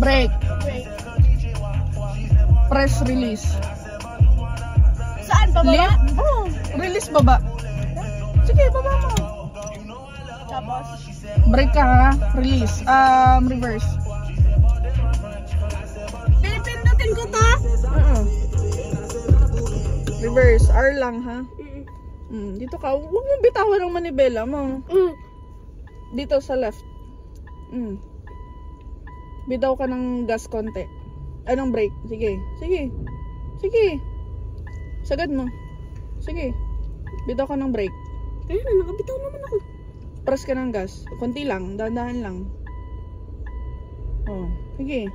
Break. Press release. Saan? Pababa? Oh, release baba. Sige, baba mo. Tapos? Break ka ha. Release. Reverse. Pindutin ko to? Reverse. R lang ha. Dito ka. Huwag mong bitawan ng manibela mo. Dito sa left. Bitaw ka ng gas konti. Anong brake? Sige. Sige. Sige. Sagad mo. Sige. Bitaw ka ng brake. Ayun na, nakabitaw naman ako. Press ka ng gas. Konti lang. Dahan-dahan lang. Oh. Sige.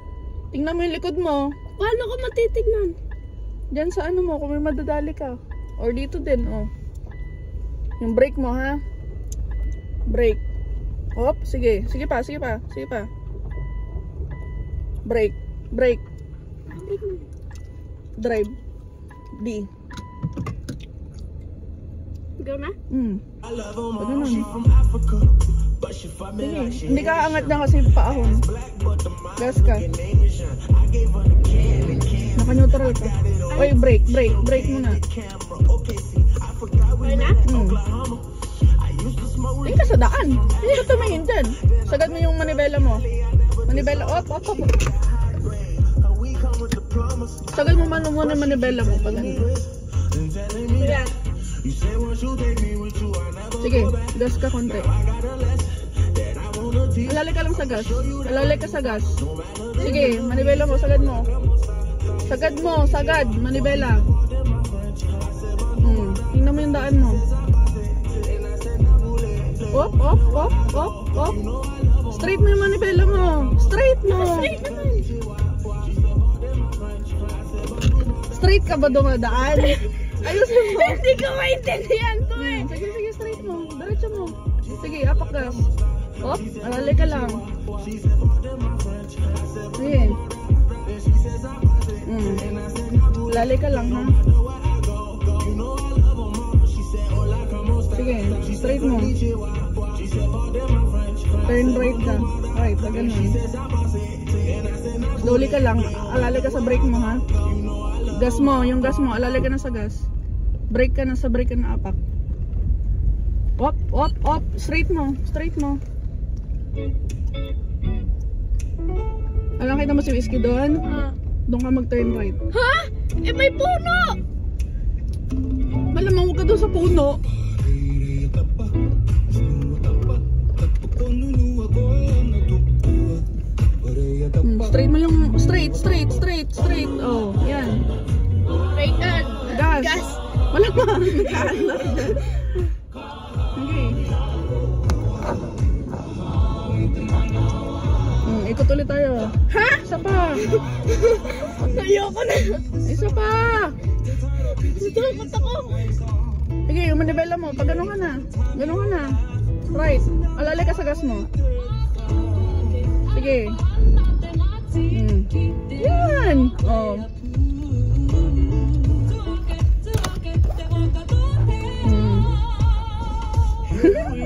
Tingnan mo yung likod mo. Paano ko matitignan? Diyan sa ano mo, kung may madadali ka. Or dito din, oh. Yung brake mo, ha? Brake. Hop, sige. Sige pa, sige pa, sige pa. Brake. Brake. Drive. D. Ikaw na? Ano nun? Sige. Hindi ka angat na kasi paahon. Gas ka. Naka-neutral ka. Oy, brake, brake, brake muna. Okay na? Hindi ka sa daan. Hindi ka tumingin dyan. Sagad mo yung manibela mo. Manibela, op. Sagad mo muna yung manibela mo. Pag ano. Ayan. Sige, gas ka konti. Alali ka lang sa gas. Alali ka sa gas. Sige, manibela mo, sagad mo. Sagad mo, sagad, manibela. Tingnan mo yung daan mo. Op. Straight mo yung manibela mo. Straight mo. Straight naman. Straight ka ba dumadaan? Ayusin mo. Hindi ko maintindihan to eh. Sige, straight mo. Diretso mo. Sige, apak gas. Op, alali ka lang. Sige. Alali ka lang, ha? Sige, straight mo. Turn right ka. Right, pag ganun. Slowly ka lang. Alali ka sa brake mo, ha? Gas mo, yung gas mo. Alali ka na sa gas. Brake ka na sa brake ka na apak. Op. Straight mo. Straight mo. Alam, kita mo si Whiskey doon? Doon ka mag-turn right. Ha? Eh, may puno! Malamang huwag ka doon sa puno. Straight mo yung... Straight. Oh, yan. Straight on. Gas. Malamang. Gas. Okay. Ikot ulit tayo. Ha? Isa pa. Ayoko na. Isa pa. Takot ako. Sige, yung manibela mo. Pag gano'n ka na. Right. Alali ka sa gas mo. Sige. Yan. Oh.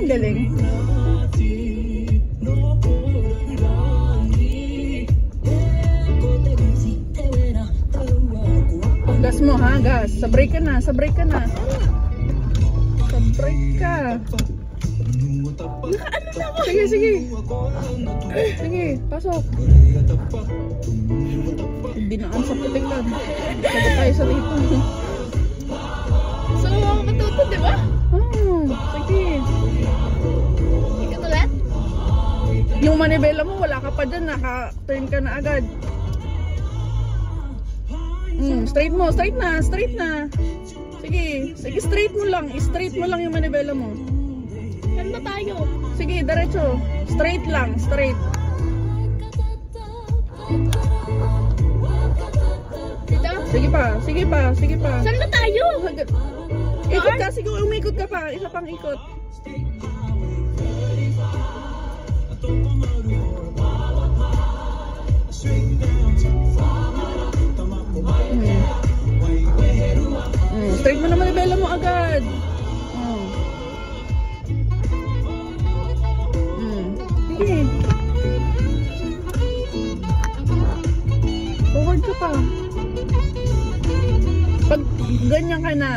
Galing. Gas mo ha, gas. Sa brake ka na. Sa brake ka. Nakaano na ako. Sige. Sige, pasok. Dinaan sa putiklan. Dapat tayo sa dito. So, ako matutod, di ba? Sige. Ikat ulit? Yung manibela mo, wala ka pa dyan. Naka-turn ka na agad. Straight na. Sige, straight mo lang yung manibela mo. Saan ba tayo? Sige, diretso. Straight lang. Dito? Sige pa. Saan ba tayo? Ikot ka, sige, umikot ka pa. Isa pang ikot. Straight mo naman yung bela mo agad. Sige. Ganyan ka na.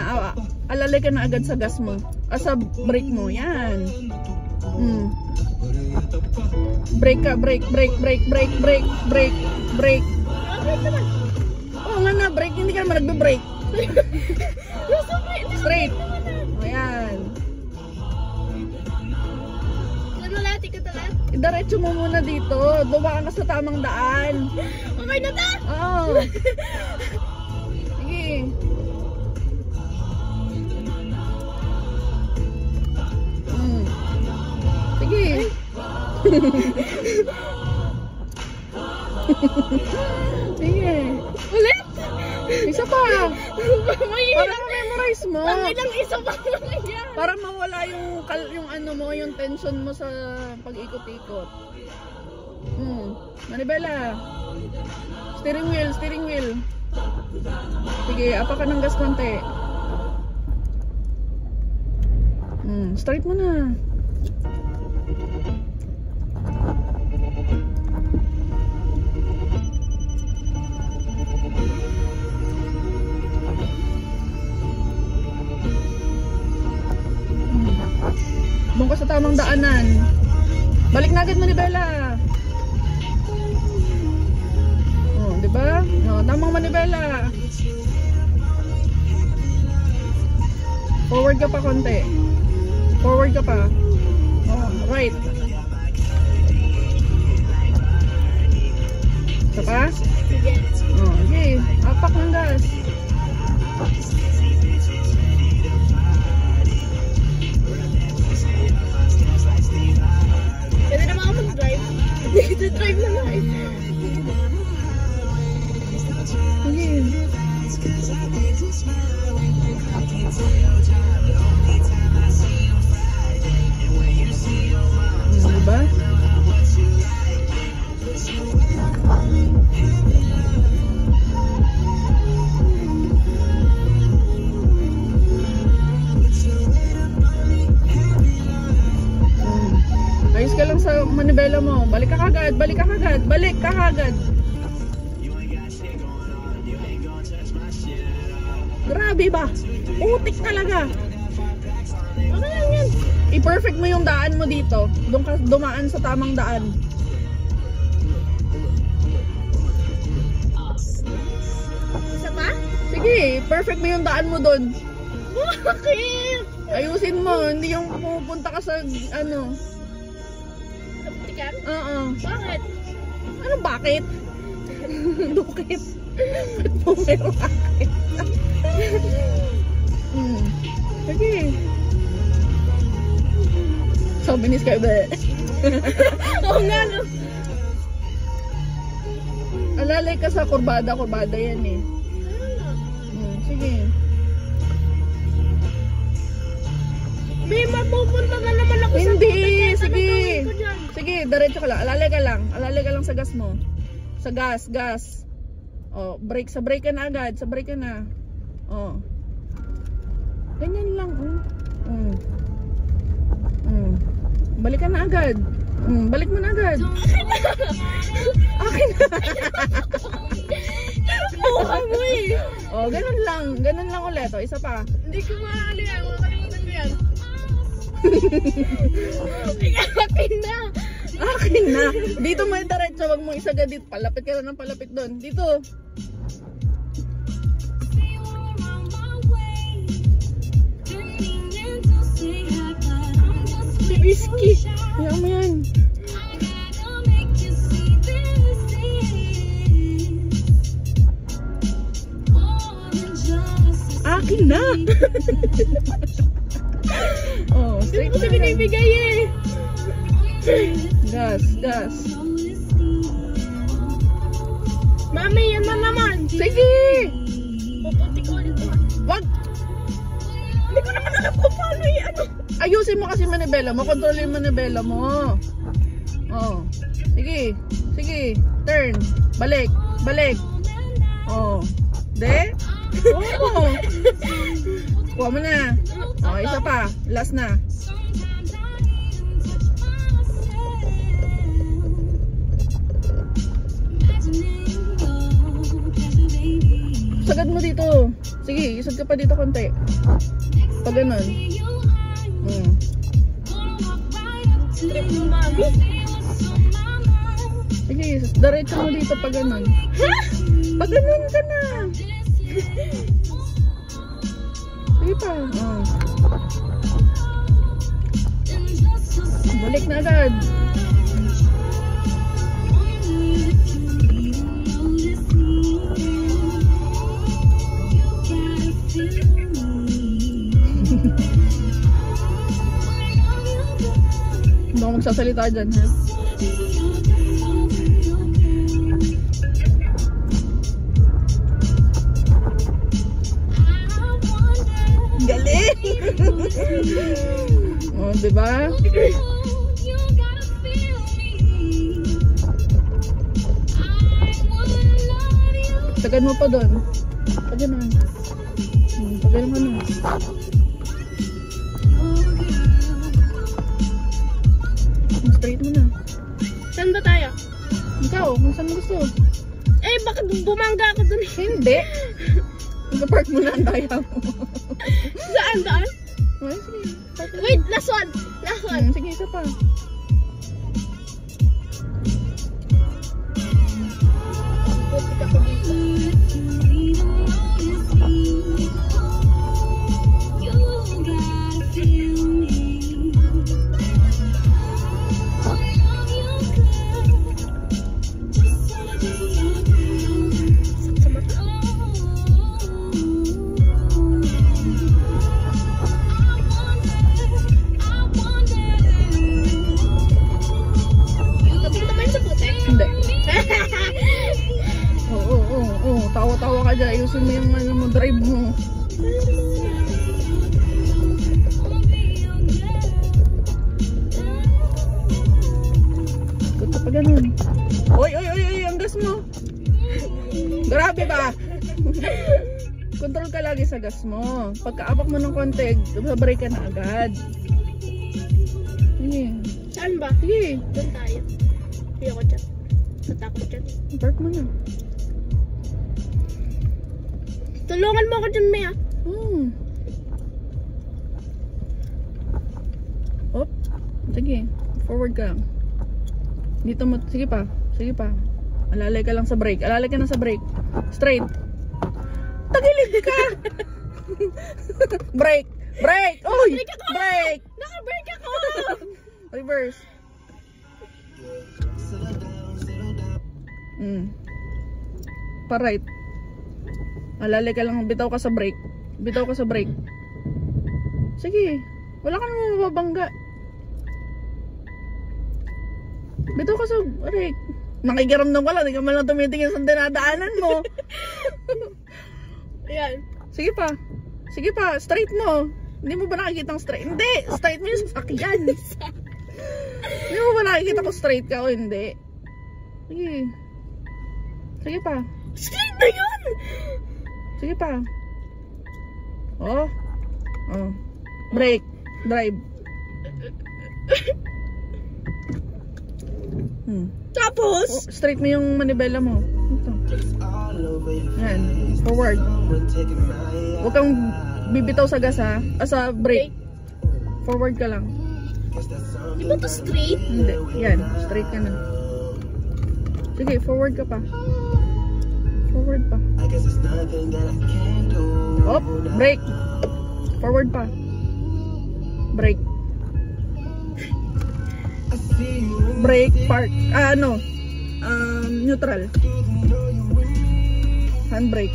Alalay ka na agad sa gas mo. Sa brake mo. Yan. Brake ka. Brake. Oo nga na. Brake. Hindi ka naman nagbe-brake. Straight. Ayan. Diretso mo muna dito. Dumaan ka sa tamang daan. Okay na ta? Oo. Sige. Sige. Sige. Ulit? Isa pa. Para ma-memorize mo. Ang ilang isa pa naman yan. Para mawala yung ano mo, yung tension mo sa pag-ikot-ikot. Manibela. Steering wheel. Sige, apa ka ng gas konti. Start mo na. Doon ka sa tamang daanan. Balik na agad manibela. Oh, di ba? Oh, tamang manibela. Forward ka pa konti. Forward ka pa. Oh, right. Isa pa? Sige. Oh, okay. Apak ng gas. Pwede naman ako mag-drive. Drive na nga eh. Diba? Ayos ka lang sa manibela mo. Balik ka kagad. Grabe ba? Utik talaga. Ano lang yan? I-perfect mo yung daan mo dito. Doon ka dumaan sa tamang daan. Isa pa? Sige, perfect mo yung daan mo doon. Bakit? Ayusin mo, hindi yung pupunta ka sa ano. Kapitikan? Oo. Bakit? Ano bakit? Dukit. Ba't po may bakit? Sige. Sabi ni Sky, be. Oo nga no. Alalay ka sa kurbada yan eh. Sige. May mapupunta na naman ako sa Hindi, pupunta. sige. Ano gawin ko dyan? Sige, diretso ka lang. Alalay ka lang sa gas mo. Sa gas. Oh, brake. Sa brake ka na agad. Oh. Ganyan lang, Balik ka na agad. Balik mo na agad. Akin na. Buka mo eh. Oh, ganun lang ulit. Oh, isa pa. Hindi ko maano yan. Makalimutan ko yan. Akin na. Dito mo yung diretso. Wag mo isagad dito. Palapit ka lang ng palapit doon. Dito. Si Whiskey. Hayaan mo yan. Akin na. Oh, straight Hindi ko na. binibigay eh. Gas. Mami, yan na naman. Sige. Pupunti ko ulit ba? Wag. Hindi ko naman alam kung paano yan. Ayusin mo kasi manibela mo. Kontrol yung manibela mo. Oh. Sige. Turn. Balik. Oh. De? Oh. Kuha mo na. Oh, isa pa. Last na. Sagad mo dito. Sige, isod ka pa dito konti. Pag ganun. Trip mo, mami. Sige, diretso mo dito pag ganun. Pag ganun ka na. Sige pa. Balik na agad. Hindi ako magsasalita dyan, ha? Galing! Oh, diba? Tagan mo pa doon. Tagan mo. Tagan mo na. Straight mo na. Saan ba tayo? Ikaw, kung saan mo gusto. Eh, baka bumangga ako dun. Hindi. Mag-park mo na ang daya mo. Saan daan? Ay, sige. Wait, last one. Last one. Sige, isa pa. Putik ako dito. Hindi. Oo. Tawa-tawa ka dyan. Ayusin mo yung ano mo, drive mo. Gusto pa ganun. Oy, ang gas mo. Grabe ba? Control ka lagi sa gas mo. Pagka-apak mo ng konti, brake ka na agad. Sige. Saan ba? Sige. Doon tayo. Hindi ako dyan. Natakot dyan. Park mo na. Tulungan mo ako dyan, Mea. Op. Sige. Forward ka lang. Dito mo. Sige pa. Alalay ka lang sa brake. Alalay ka na sa brake. Straight. Tagilid ka. Brake. Oy! Brake. Naka-break ako! Reverse. Pa right. Alalay ka lang. Bitaw ka sa brake. Sige. Wala ka naman mababangga. Bitaw ka sa brake. Nakikiramdam ka lang. Hindi ka man lang tumitingin sa dinadaanan mo. Ayan. Sige pa. Straight mo. Hindi mo ba nakikita straight? Hindi. Straight mo yung sasakyan. Hindi mo ba nakikita ko straight ka o hindi? Sige pa. Straight na yun! Sige pa. Oh. Brake. Drive. Tapos? Straight mo yung manibela mo. Ito. Yan. Forward. Huwag kang bibitaw sa gas ha. Sa brake. Forward ka lang. Di ba ito straight? Hindi. Yan. Straight ka na. Sige, forward ka pa. Forward pa. Op, brake. Forward pa. Brake. Brake, park. Neutral. Handbrake.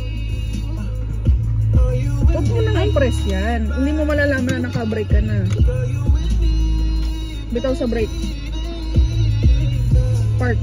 Huwag mo nang i-press yan. Hindi mo malalaman na naka-brake ka na. Bitaw sa brake. Park.